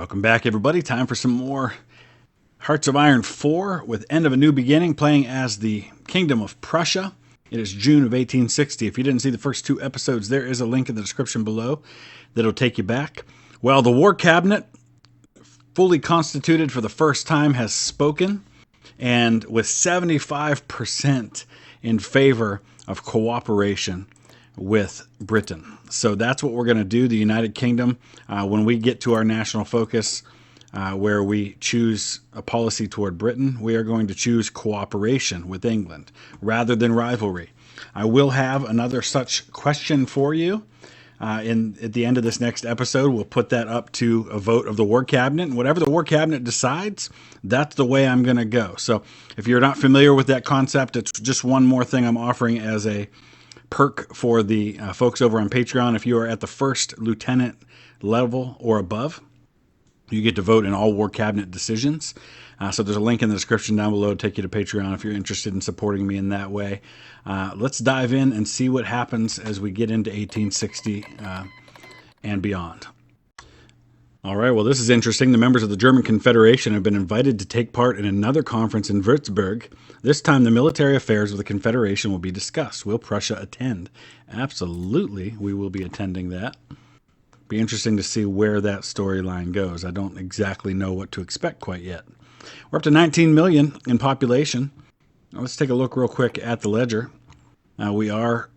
Welcome back, everybody. Time for some more Hearts of Iron 4 with End of a New Beginning, playing as the Kingdom of Prussia. It is June of 1860. If you didn't see the first two episodes, there is a link in the description below that'll take you back. Well, the War Cabinet, fully constituted for the first time, has spoken, and with 75% in favor of cooperation with Britain. So that's what we're going to do, the United Kingdom. When we get to our national focus, where we choose a policy toward Britain, we are going to choose cooperation with England rather than rivalry. I will have another such question for you at the end of this next episode. We'll put that up to a vote of the War Cabinet, and whatever the War Cabinet decides, that's the way I'm going to go. So if you're not familiar with that concept, it's just one more thing I'm offering as a perk for the folks over on Patreon. If you are at the first lieutenant level or above, you get to vote in all War Cabinet decisions. So there's a link in the description down below to take you to Patreon if you're interested in supporting me in that way. Let's dive in and see what happens as we get into 1860 and beyond. All right, well, this is interesting. The members of the German Confederation have been invited to take part in another conference in Würzburg. This time, the military affairs of the Confederation will be discussed. Will Prussia attend? Absolutely, we will be attending that. Be interesting to see where that storyline goes. I don't exactly know what to expect quite yet. We're up to 19 million in population. Now, let's take a look real quick at the ledger. We are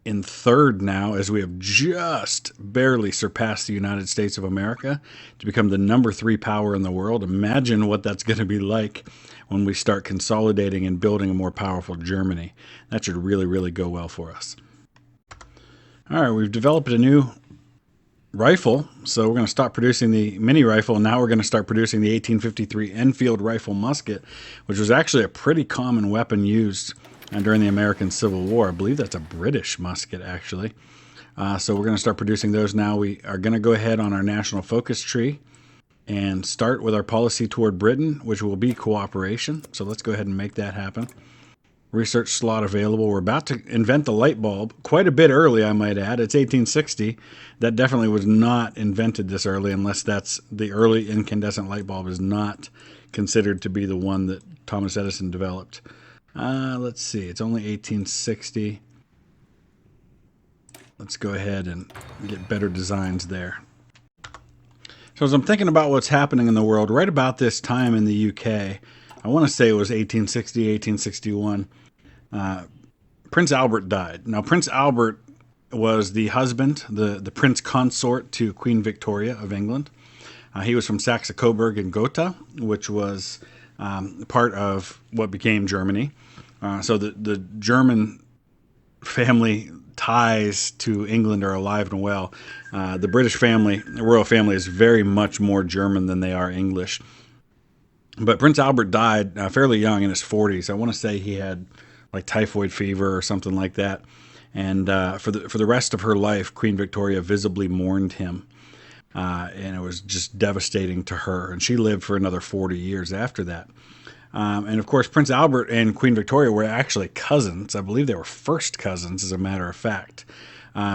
in third now, as we have just barely surpassed the United States of America to become the number 3 power in the world. Imagine what that's going to be like when we start consolidating and building a more powerful Germany. That should really, really go well for us. All right, we've developed a new rifle, so we're going to stop producing the mini rifle, and now we're going to start producing the 1853 Enfield rifle musket, which was actually a pretty common weapon used during the American Civil War. I believe that's a British musket, actually. So we're going to start producing those now. We are going to go ahead on our national focus tree and start with our policy toward Britain, which will be cooperation. So let's go ahead and make that happen. Research slot available. We're about to invent the light bulb quite a bit early, I might add. It's 1860. That definitely was not invented this early, unless that's the early incandescent light bulb is not considered to be the one that Thomas Edison developed. Let's see. It's only 1860. Let's go ahead and get better designs there. So as I'm thinking about what's happening in the world, right about this time in the UK, I want to say it was 1860, 1861, Prince Albert died. Now, Prince Albert was the husband, the prince consort to Queen Victoria of England. He was from Saxe-Coburg and Gotha, which was part of what became Germany. So the German family ties to England are alive and well. The British family, the royal family, is very much more German than they are English. But Prince Albert died fairly young, in his 40s. I want to say he had like typhoid fever or something like that. And for the rest of her life, Queen Victoria visibly mourned him. And it was just devastating to her. And she lived for another 40 years after that. And of course, Prince Albert and Queen Victoria were actually cousins. I believe they were first cousins, as a matter of fact.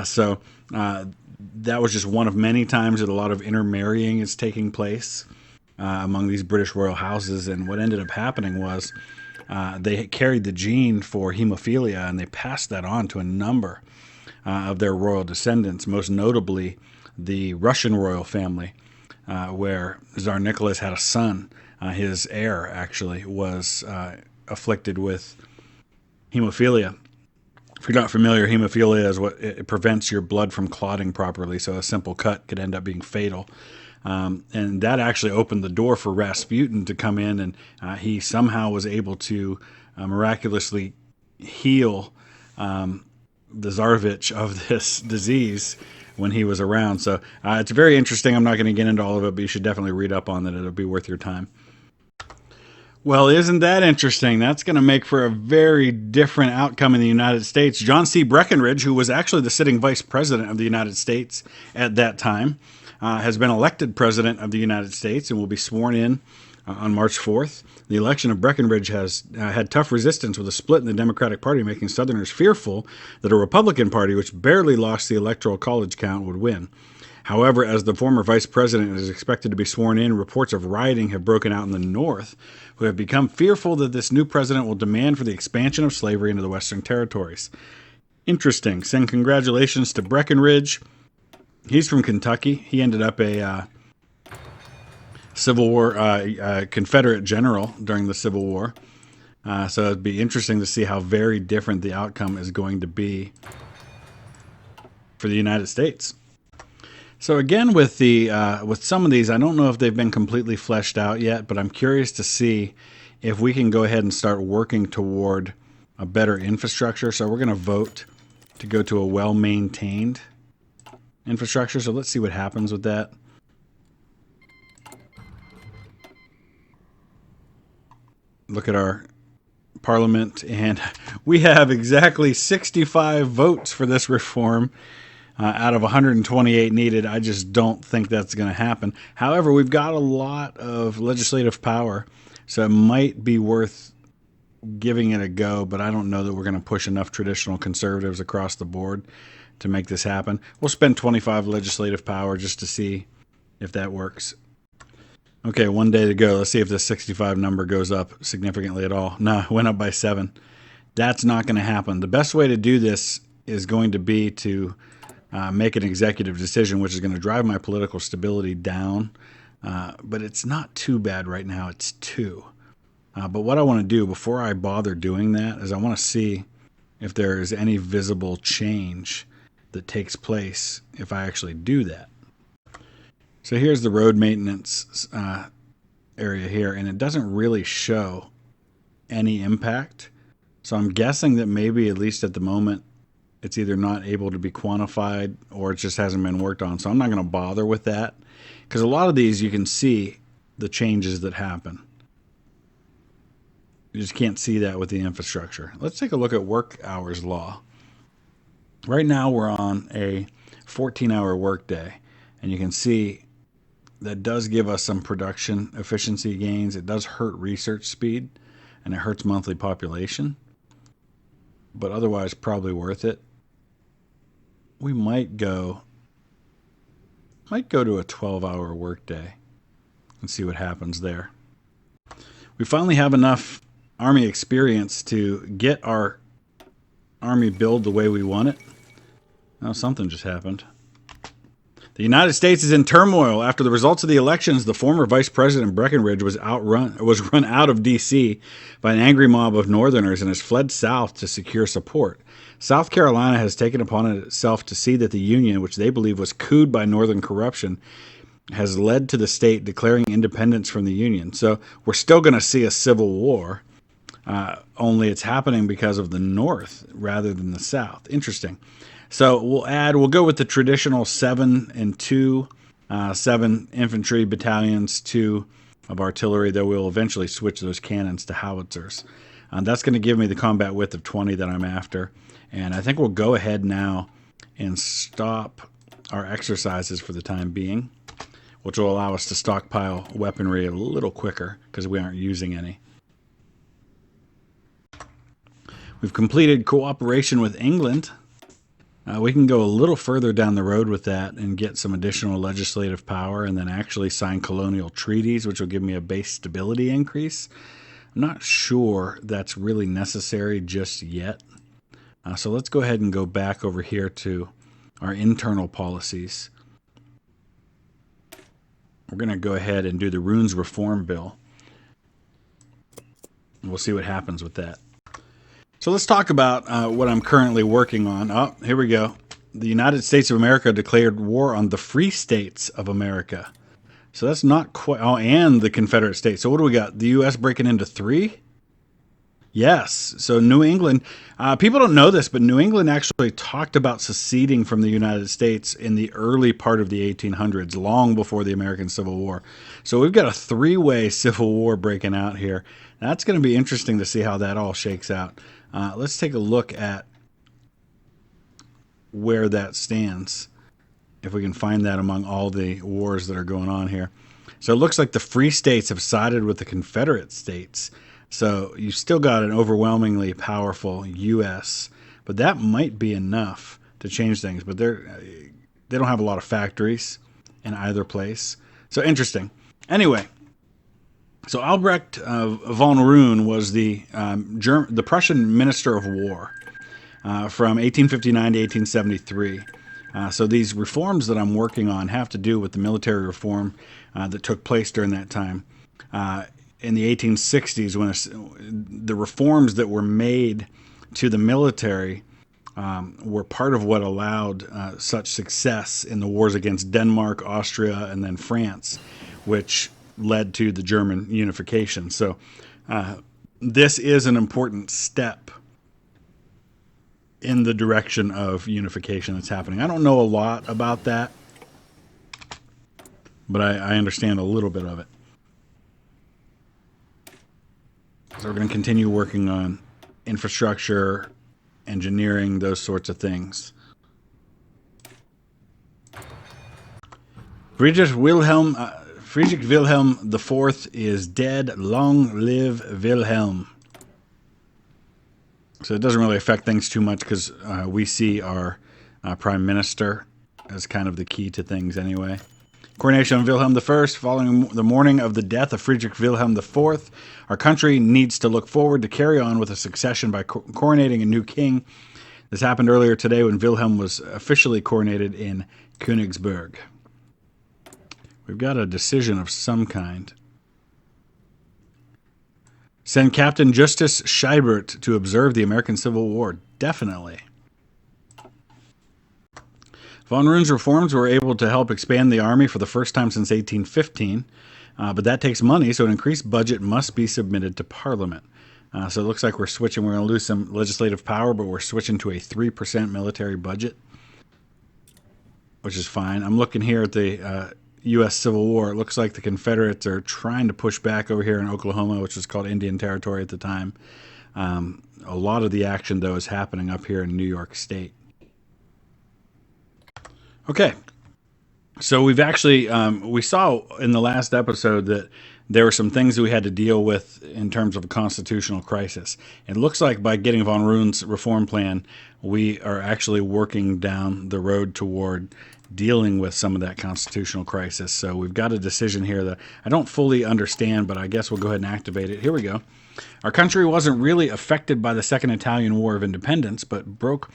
So that was just one of many times that a lot of intermarrying is taking place among these British royal houses. And what ended up happening was they carried the gene for hemophilia, and they passed that on to a number of their royal descendants, most notably the Russian royal family, where Tsar Nicholas had a son. His heir, actually, was afflicted with hemophilia. If you're not familiar, hemophilia is what it prevents your blood from clotting properly, so a simple cut could end up being fatal. And that actually opened the door for Rasputin to come in, and he somehow was able to miraculously heal the Tsarevich of this disease when he was around. So it's very interesting. I'm not going to get into all of it, but you should definitely read up on it. It'll be worth your time. Well, isn't that interesting? That's going to make for a very different outcome in the United States. John C. Breckinridge, who was actually the sitting vice president of the United States at that time, has been elected president of the United States and will be sworn in on March 4th. The election of Breckinridge has had tough resistance, with a split in the Democratic Party making Southerners fearful that a Republican Party, which barely lost the Electoral College count, would win. However, as the former vice president is expected to be sworn in, reports of rioting have broken out in the North, who have become fearful that this new president will demand for the expansion of slavery into the Western territories. Interesting. Send congratulations to Breckinridge. He's from Kentucky. He ended up a Civil War Confederate general during the Civil War. So it'd be interesting to see how very different the outcome is going to be for the United States. So again, with some of these, I don't know if they've been completely fleshed out yet, but I'm curious to see if we can go ahead and start working toward a better infrastructure. So we're going to vote to go to a well-maintained infrastructure. So let's see what happens with that. Look at our parliament, and we have exactly 65 votes for this reform. Out of 128 needed. I just don't think that's going to happen. However, we've got a lot of legislative power, so it might be worth giving it a go, but I don't know that we're going to push enough traditional conservatives across the board to make this happen. We'll spend 25 legislative power just to see if that works. Okay, 1 day to go. Let's see if the 65 number goes up significantly at all. No, it went up by 7. That's not going to happen. The best way to do this is going to be to make an executive decision, which is going to drive my political stability down. But it's not too bad right now. It's 2. But what I want to do before I bother doing that is I want to see if there is any visible change that takes place if I actually do that. So here's the road maintenance area here, and it doesn't really show any impact. So I'm guessing that maybe, at least at the moment, it's either not able to be quantified or it just hasn't been worked on. So I'm not going to bother with that, because a lot of these you can see the changes that happen. You just can't see that with the infrastructure. Let's take a look at work hours law. Right now we're on a 14-hour workday, and you can see that does give us some production efficiency gains. It does hurt research speed, and it hurts monthly population, but otherwise probably worth it. We might go to a 12-hour workday and see what happens there. We finally have enough Army experience to get our Army build the way we want it. Oh, something just happened. The United States is in turmoil after the results of the elections. The former Vice President Breckinridge was run out of D.C. by an angry mob of Northerners and has fled south to secure support. South Carolina has taken upon itself to see that the Union, which they believe was cooed by Northern corruption, has led to the state declaring independence from the Union. So we're still going to see a civil war, only it's happening because of the North rather than the South. Interesting. So we'll go with the traditional 7 and 2, 7 infantry battalions, 2 of artillery, though we'll eventually switch those cannons to howitzers. That's going to give me the combat width of 20 that I'm after. And I think we'll go ahead now and stop our exercises for the time being, which will allow us to stockpile weaponry a little quicker because we aren't using any. We've completed cooperation with England. We can go a little further down the road with that and get some additional legislative power and then actually sign colonial treaties, which will give me a base stability increase. I'm not sure that's really necessary just yet. So let's go ahead and go back over here to our internal policies. We're going to go ahead and do the Runes Reform Bill. We'll see what happens with that. So let's talk about what I'm currently working on. Oh, here we go. The United States of America declared war on the Free States of America. So that's not quite... Oh, and the Confederate States. So what do we got? The U.S. breaking into 3? Yes. So New England... people don't know this, but New England actually talked about seceding from the United States in the early part of the 1800s, long before the American Civil War. So we've got a 3-way civil war breaking out here. That's going to be interesting to see how that all shakes out. Let's take a look at where that stands, if we can find that among all the wars that are going on here. So it looks like the Free States have sided with the Confederate States. So you've still got an overwhelmingly powerful U.S., but that might be enough to change things. But they're they don't have a lot of factories in either place. So interesting. Anyway, so Albrecht von Roon was the Prussian Minister of War from 1859 to 1873. So these reforms that I'm working on have to do with the military reform that took place during that time. In the 1860s, when the reforms that were made to the military were part of what allowed such success in the wars against Denmark, Austria, and then France, which led to the German unification. So this is an important step in the direction of unification that's happening. I don't know a lot about that, but I understand a little bit of it. So we're going to continue working on infrastructure, engineering, those sorts of things. Friedrich Wilhelm IV is dead. Long live Wilhelm. So it doesn't really affect things too much because we see our prime minister as kind of the key to things anyway. Coronation of Wilhelm I. Following the morning of the death of Friedrich Wilhelm IV, our country needs to look forward to carry on with a succession by coronating a new king. This happened earlier today when Wilhelm was officially coronated in Königsberg. We've got a decision of some kind. Send Captain Justus Scheibert to observe the American Civil War. Definitely. Von Roon's reforms were able to help expand the Army for the first time since 1815, but that takes money, so an increased budget must be submitted to Parliament. So it looks like we're switching. We're going to lose some legislative power, but we're switching to a 3% military budget, which is fine. I'm looking here at the U.S. Civil War. It looks like the Confederates are trying to push back over here in Oklahoma, which was called Indian Territory at the time. A lot of the action, though, is happening up here in New York State. Okay, so we've actually, we saw in the last episode that there were some things that we had to deal with in terms of a constitutional crisis. It looks like by getting von Roon's reform plan, we are actually working down the road toward dealing with some of that constitutional crisis. So we've got a decision here that I don't fully understand, but I guess we'll go ahead and activate it. Here we go. Our country wasn't really affected by the Second Italian War of Independence, but broke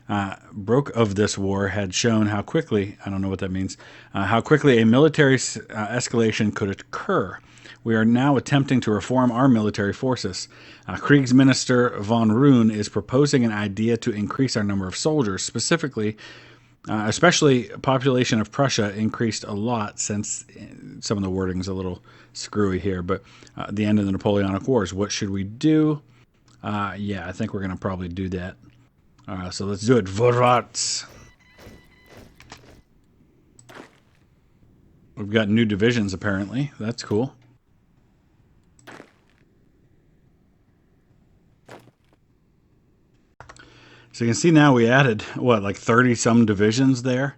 of this war had shown how quickly, I don't know what that means, how quickly a military escalation could occur. We are now attempting to reform our military forces. Kriegsminister von Roon is proposing an idea to increase our number of soldiers. Specifically, especially population of Prussia increased a lot since some of the wording's a little screwy here, but the end of the Napoleonic Wars. What should we do? Yeah, I think we're going to probably do that. So let's do it. Vorwärts. We've got new divisions, apparently. That's cool. So you can see now we added, what, like 30-some divisions there?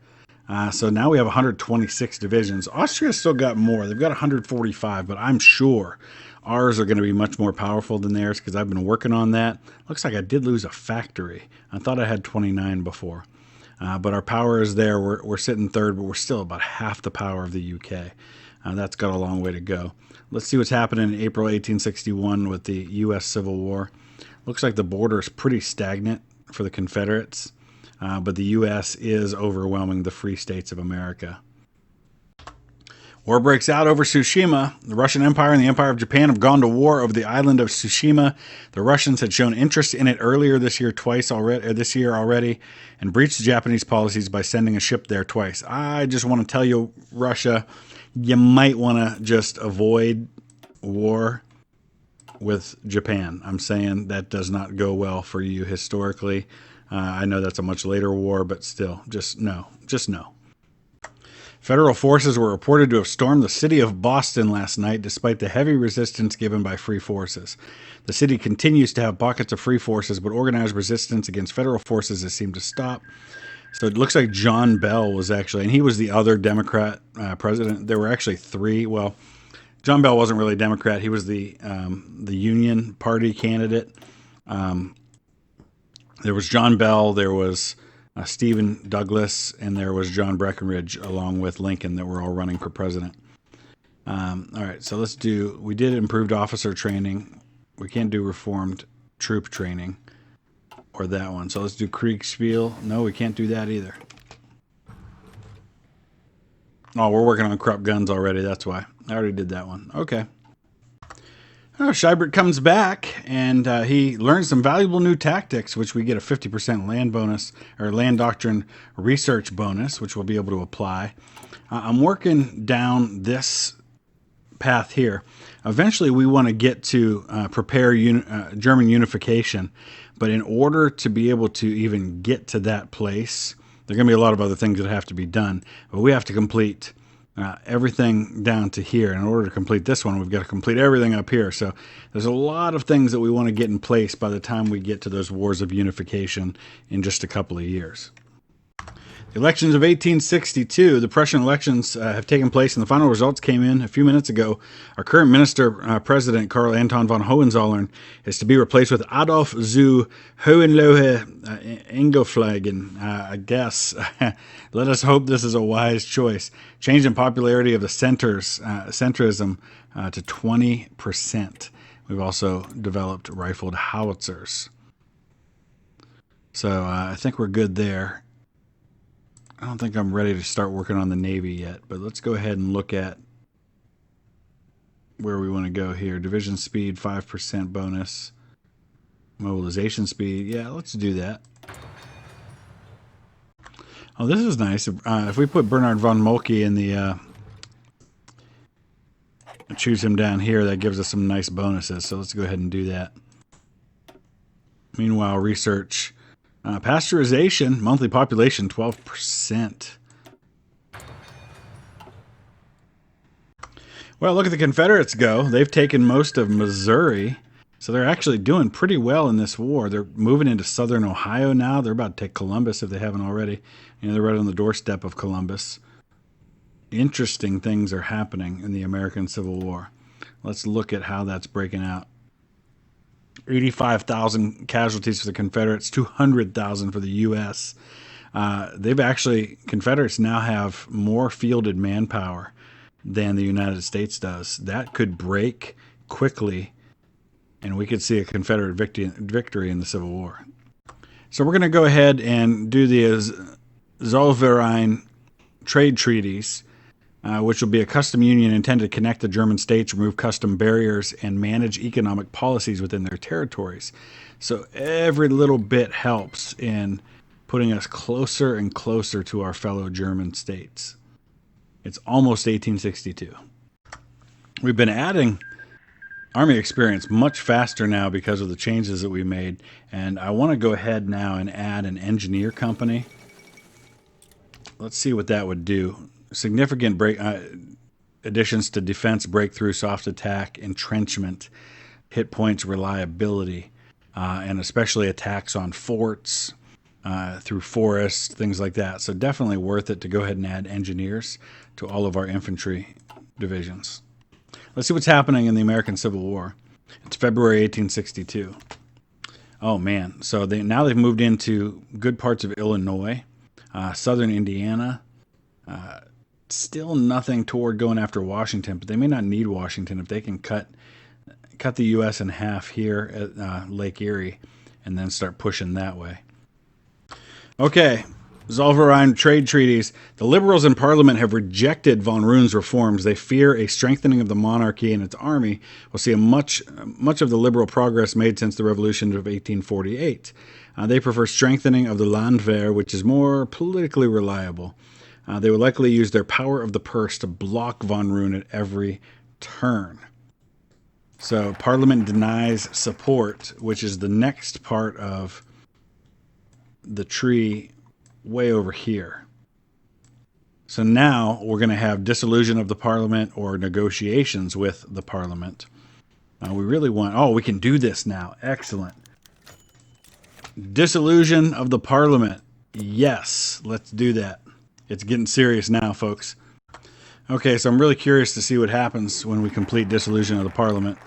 So now we have 126 divisions. Austria's still got more. They've got 145, but I'm sure ours are going to be much more powerful than theirs because I've been working on that. Looks like I did lose a factory. I thought I had 29 before. But our power is there. We're sitting third, but we're still about half the power of the UK. That's got a long way to go. Let's see what's happening in April 1861 with the U.S. Civil War. Looks like the border is pretty stagnant for the Confederates, but the U.S. is overwhelming the free states of America. War breaks out over Tsushima. The Russian Empire and the Empire of Japan have gone to war over the island of Tsushima. The Russians had shown interest in it earlier this year already, and breached Japanese policies by sending a ship there twice. I just want to tell you, Russia, you might want to just avoid war with Japan. I'm saying that does not go well for you historically. I know that's a much later war, but still, just no. Federal forces were reported to have stormed the city of Boston last night, despite the heavy resistance given by free forces. The city continues to have pockets of free forces, but organized resistance against federal forces has seemed to stop. So it looks like John Bell was actually, and he was the other Democrat president. There were actually three. Well, John Bell wasn't really a Democrat. He was the Union Party candidate. There was John Bell. There was Stephen Douglas, and there was John Breckinridge along with Lincoln that were all running for president. All right, so we did improved officer training. We can't do reformed troop training or that one. So let's do Kriegspiel. No, we can't do that either. Oh, we're working on corrupt guns already. That's why. I already did that one. Okay. Oh, Scheibert comes back, and he learns some valuable new tactics, which we get a 50% land bonus, or land doctrine research bonus, which we'll be able to apply. I'm working down this path here. Eventually, we want to get to prepare German unification, but in order to be able to even get to that place, there are going to be a lot of other things that have to be done, but we have to complete everything down to here. In order to complete this one, we've got to complete everything up here. So there's a lot of things that we want to get in place by the time we get to those wars of unification in just a couple of years. The elections of 1862, the Prussian elections have taken place, and the final results came in a few minutes ago. Our current minister, President Karl Anton von Hohenzollern, is to be replaced with Adolf zu Hohenlohe Engelflagen, I guess. Let us hope this is a wise choice. Change in popularity of the centrism to 20%. We've also developed rifled howitzers. So I think we're good there. I don't think I'm ready to start working on the Navy yet, but let's go ahead and look at where we want to go here. Division speed, 5% bonus. Mobilization speed, yeah, let's do that. Oh, this is nice. If we put Bernhard von Moltke in the... choose him down here, that gives us some nice bonuses, so let's go ahead and do that. Meanwhile, research... pasteurization, monthly population, 12%. Well, look at the Confederates go. They've taken most of Missouri, so they're actually doing pretty well in this war. They're moving into southern Ohio now. They're about to take Columbus if they haven't already. You know, they're right on the doorstep of Columbus. Interesting things are happening in the American Civil War. Let's look at how that's breaking out. 85,000 casualties for the Confederates, 200,000 for the U.S. Confederates now have more fielded manpower than the United States does. That could break quickly, and we could see a Confederate victory in the Civil War. So we're going to go ahead and do the Zollverein trade treaties, which will be a custom union intended to connect the German states, remove custom barriers, and manage economic policies within their territories. So every little bit helps in putting us closer and closer to our fellow German states. It's almost 1862. We've been adding Army experience much faster now because of the changes that we made, and I want to go ahead now and add an engineer company. Let's see what that would do. Significant additions to defense, breakthrough, soft attack, entrenchment, hit points, reliability, and especially attacks on forts, through forests, things like that. So definitely worth it to go ahead and add engineers to all of our infantry divisions. Let's see what's happening in the American Civil War. It's February 1862. Oh man, so now they've moved into good parts of Illinois, southern Indiana. Still nothing toward going after Washington, but they may not need Washington if they can cut the U.S. in half here at Lake Erie and then start pushing that way. Okay, Zollverein trade treaties. The liberals in Parliament have rejected von Roon's reforms. They fear a strengthening of the monarchy and its army will see much of the liberal progress made since the Revolution of 1848. They prefer strengthening of the Landwehr, which is more politically reliable. They would likely use their power of the purse to block von Roon at every turn. So Parliament denies support, which is the next part of the tree way over here. So now we're going to have dissolution of the Parliament or negotiations with the Parliament. We really want... Oh, we can do this now. Excellent. Dissolution of the Parliament. Yes, let's do that. It's getting serious now, folks. Okay, so I'm really curious to see what happens when we complete dissolution of the Parliament.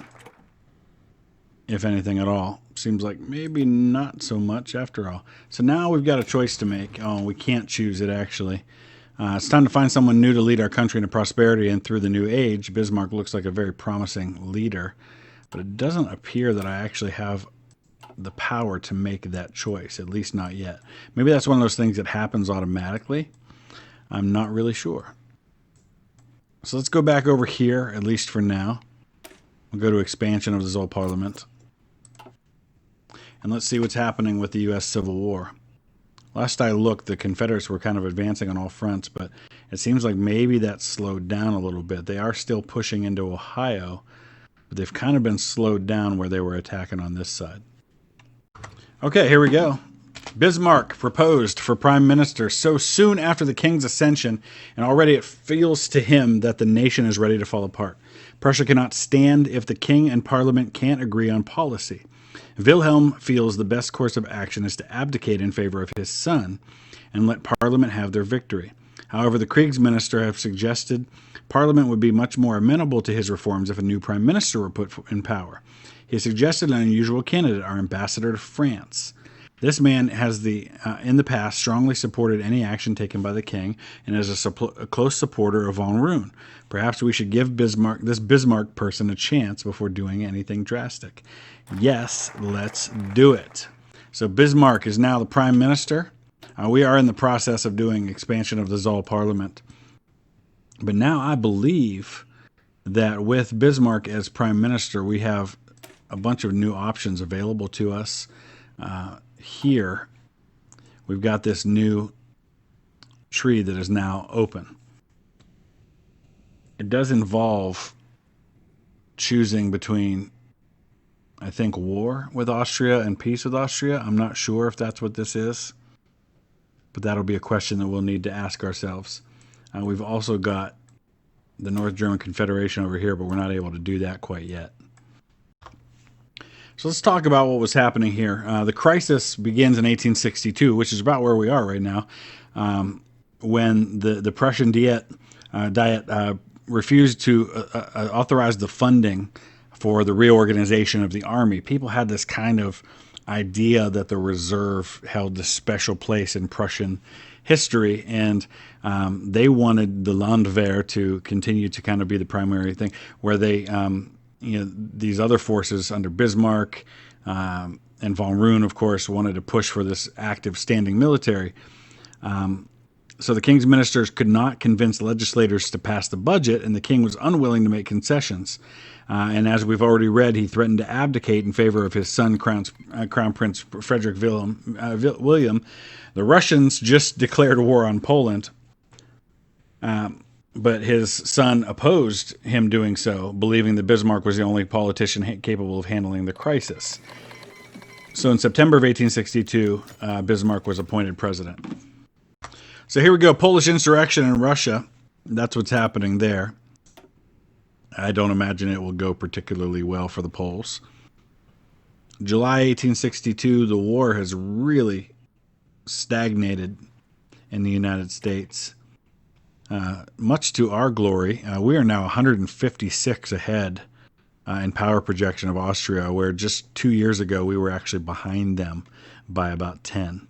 if anything at all. Seems like maybe not so much after all. So now we've got a choice to make. Oh, we can't choose it, actually. It's time to find someone new to lead our country into prosperity and through the new age. Bismarck looks like a very promising leader, but it doesn't appear that I actually have the power to make that choice, at least not yet. Maybe that's one of those things that happens automatically. I'm not really sure. So let's go back over here, at least for now. We'll go to expansion of the Zoll Parliament. And let's see what's happening with the U.S. Civil War. Last I looked, the Confederates were kind of advancing on all fronts, but it seems like maybe that slowed down a little bit. They are still pushing into Ohio, but they've kind of been slowed down where they were attacking on this side. Okay, here we go. Bismarck proposed for prime minister so soon after the king's ascension, and already it feels to him that the nation is ready to fall apart. Prussia cannot stand if the king and parliament can't agree on policy. Wilhelm feels the best course of action is to abdicate in favor of his son and let parliament have their victory. However, the Kriegsminister have suggested parliament would be much more amenable to his reforms if a new prime minister were put in power. He suggested an unusual candidate, our ambassador to France. This man has in the past strongly supported any action taken by the king and is a close supporter of von Roon. Perhaps we should give this Bismarck person a chance before doing anything drastic. Yes, let's do it. So Bismarck is now the prime minister. We are in the process of doing expansion of the Zoll Parliament. But now I believe that with Bismarck as prime minister, we have a bunch of new options available to us. Here, we've got this new tree that is now open. It does involve choosing between, I think, war with Austria and peace with Austria. I'm not sure if that's what this is, but that'll be a question that we'll need to ask ourselves. We've also got the North German Confederation over here, but we're not able to do that quite yet. So let's talk about what was happening here. The crisis begins in 1862, which is about where we are right now, when the Prussian Diet refused to authorize the funding for the reorganization of the army. People had this kind of idea that the reserve held this special place in Prussian history, and they wanted the Landwehr to continue to kind of be the primary thing, where they these other forces under Bismarck and von Roon, of course, wanted to push for this active standing military. So the king's ministers could not convince legislators to pass the budget, and the king was unwilling to make concessions. And as we've already read, he threatened to abdicate in favor of his son, Crown Prince Frederick William. The Russians just declared war on Poland. But his son opposed him doing so, believing that Bismarck was the only politician capable of handling the crisis. So in September of 1862, Bismarck was appointed president. So here we go, Polish insurrection in Russia. That's what's happening there. I don't imagine it will go particularly well for the Poles. July 1862, the war has really stagnated in the United States. Much to our glory, we are now 156 ahead in power projection of Austria, where just 2 years ago we were actually behind them by about 10.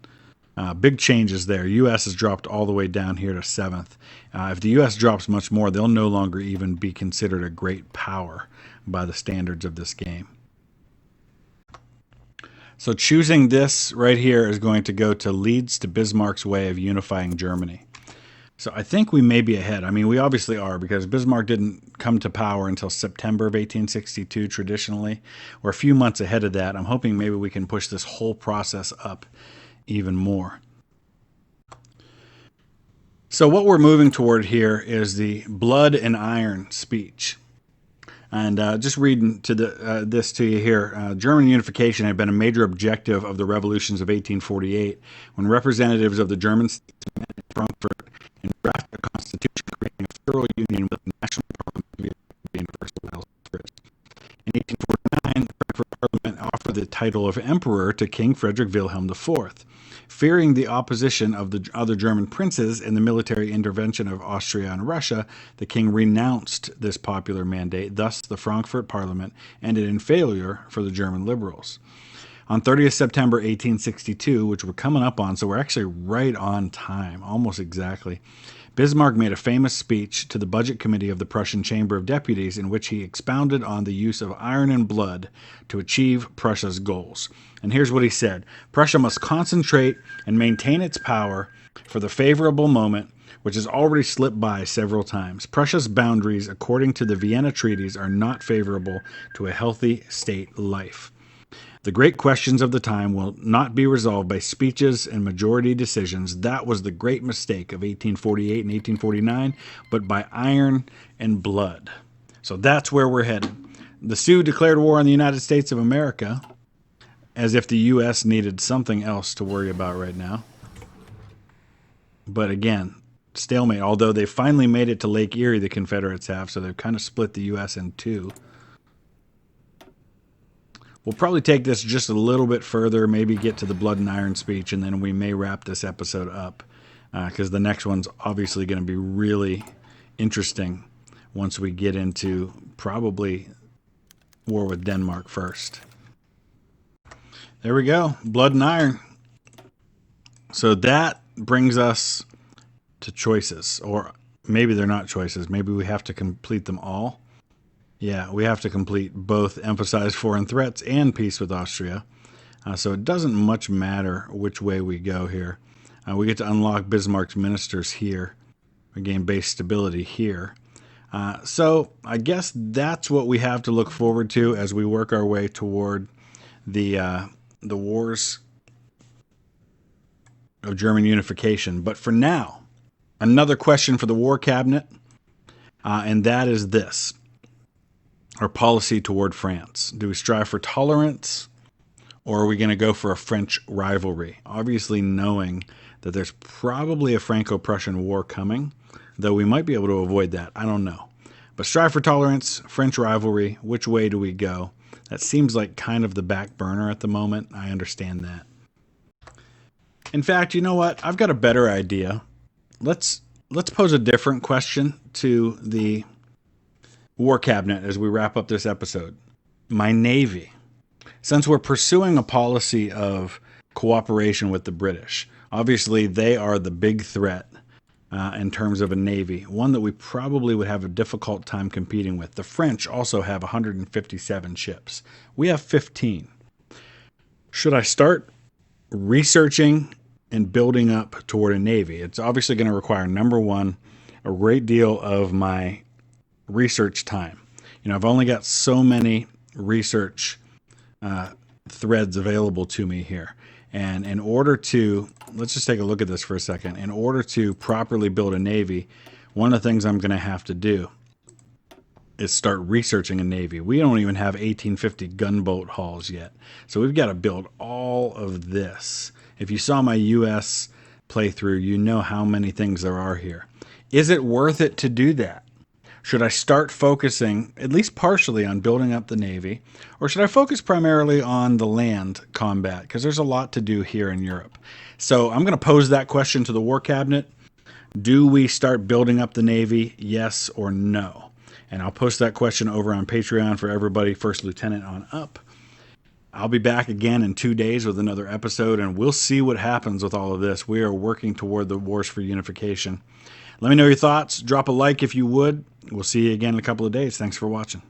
Big changes there. U.S. has dropped all the way down here to 7th. If the U.S. drops much more, they'll no longer even be considered a great power by the standards of this game. So choosing this right here is going to go to leads to Bismarck's way of unifying Germany. So I think we may be ahead. I mean, we obviously are, because Bismarck didn't come to power until September of 1862 traditionally. We're a few months ahead of that. I'm hoping maybe we can push this whole process up even more. So what we're moving toward here is the blood and iron speech. And just reading to this to you here, German unification had been a major objective of the revolutions of 1848, when representatives of the German states met in Frankfurt and drafted a constitution creating a federal union with a national parliament to be the universal suffrage. In 1849, the Frankfurt Parliament offered the title of Emperor to King Frederick Wilhelm IV. fearing the opposition of the other German princes in the military intervention of Austria and Russia, the king renounced this popular mandate. Thus, the Frankfurt Parliament ended in failure for the German liberals. On 30th September 1862, which we're coming up on, so we're actually right on time, almost exactly, Bismarck made a famous speech to the Budget Committee of the Prussian Chamber of Deputies in which he expounded on the use of iron and blood to achieve Prussia's goals. And here's what he said: Prussia must concentrate and maintain its power for the favorable moment, which has already slipped by several times. Prussia's boundaries, according to the Vienna treaties, are not favorable to a healthy state life. The great questions of the time will not be resolved by speeches and majority decisions. That was the great mistake of 1848 and 1849, but by iron and blood. So that's where we're headed. The Sioux declared war on the United States of America, as if the U.S. needed something else to worry about right now. But again, stalemate. Although they finally made it to Lake Erie, the Confederates have, so they've kind of split the U.S. in two. We'll probably take this just a little bit further, maybe get to the blood and iron speech, and then we may wrap this episode up, because the next one's obviously going to be really interesting once we get into probably war with Denmark first. There we go, blood and iron. So that brings us to choices, or maybe they're not choices. Maybe we have to complete them all. Yeah, we have to complete both emphasize foreign threats and peace with Austria. So it doesn't much matter which way we go here. We get to unlock Bismarck's ministers here. We gain base stability here. So I guess that's what we have to look forward to as we work our way toward the wars of German unification. But for now, another question for the War Cabinet, and that is this. Our policy toward France. Do we strive for tolerance, or are we going to go for a French rivalry? Obviously knowing that there's probably a Franco-Prussian war coming, though we might be able to avoid that. I don't know. But strive for tolerance, French rivalry, which way do we go? That seems like kind of the back burner at the moment. I understand that. In fact, you know what? I've got a better idea. Let's pose a different question to the War Cabinet as we wrap up this episode. My Navy. Since we're pursuing a policy of cooperation with the British, obviously they are the big threat in terms of a Navy, one that we probably would have a difficult time competing with. The French also have 157 ships. We have 15. Should I start researching and building up toward a Navy? It's obviously going to require, number one, a great deal of my research time. You know, I've only got so many research threads available to me here. And in order to, let's just take a look at this for a second. In order to properly build a Navy, one of the things I'm going to have to do is start researching a Navy. We don't even have 1850 gunboat hulls yet. So we've got to build all of this. If you saw my US playthrough, you know how many things there are here. Is it worth it to do that? Should I start focusing, at least partially, on building up the Navy? Or should I focus primarily on the land combat? Because there's a lot to do here in Europe. So I'm going to pose that question to the War Cabinet. Do we start building up the Navy, yes or no? And I'll post that question over on Patreon for everybody, First Lieutenant on up. I'll be back again in 2 days with another episode, and we'll see what happens with all of this. We are working toward the wars for unification. Let me know your thoughts. Drop a like if you would. We'll see you again in a couple of days. Thanks for watching.